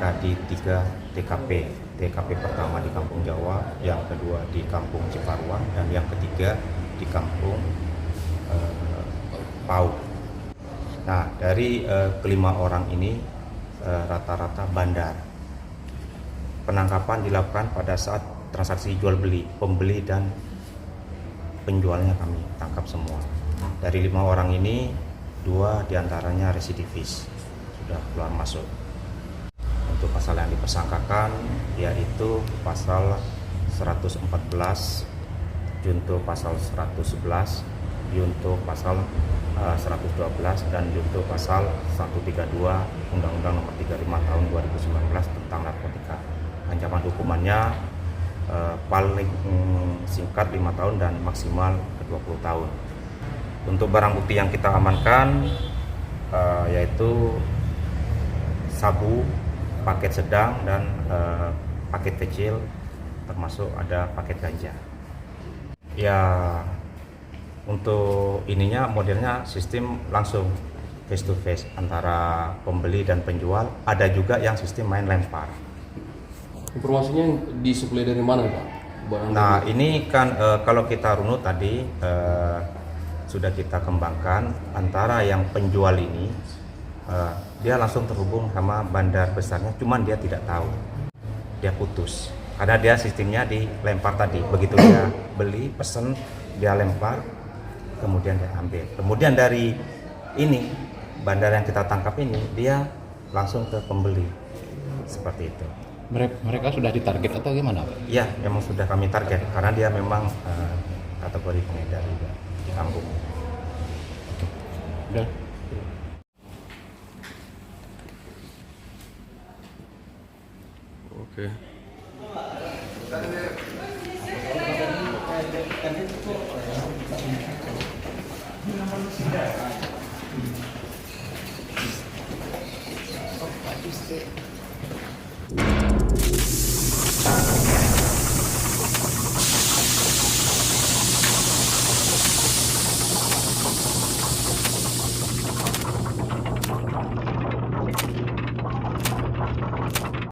tersangka di 3 TKP. TKP pertama di Kampung Jawa, yang kedua di Kampung Ciparwa, dan yang ketiga di Kampung Pau. Nah, dari kelima orang ini rata-rata bandar. Penangkapan dilakukan pada saat transaksi jual beli, pembeli dan penjualnya kami tangkap semua. Dari 5 orang ini, 2 diantaranya residivis, sudah keluar masuk. Untuk pasal yang dipersangkakan yaitu pasal 114, junto pasal 111, junto pasal 112, dan junto pasal 132 Undang-Undang Nomor 35 Tahun 2019 tentang narkotika. Ancaman hukumannya paling singkat 5 tahun dan maksimal 20 tahun. Untuk barang bukti yang kita amankan yaitu sabu, paket sedang, dan paket kecil, termasuk ada paket ganja. Ya, untuk ininya modelnya sistem langsung face to face antara pembeli dan penjual. Ada juga yang sistem main lempar. Informasinya disuplai dari mana, Pak? Nah, ini kan kalau kita runut tadi sudah kita kembangkan antara yang penjual ini dia langsung terhubung sama bandar besarnya, cuman dia tidak tahu, dia putus karena dia sistemnya dilempar tadi. Begitu dia beli, pesen, dia lempar, kemudian dia ambil. Kemudian dari ini bandar yang kita tangkap ini dia langsung ke pembeli, seperti itu. Mereka sudah ditarget atau gimana, Pak? Ya, memang sudah kami target karena dia memang kategori pengedar juga di kampung. Udah. Oke.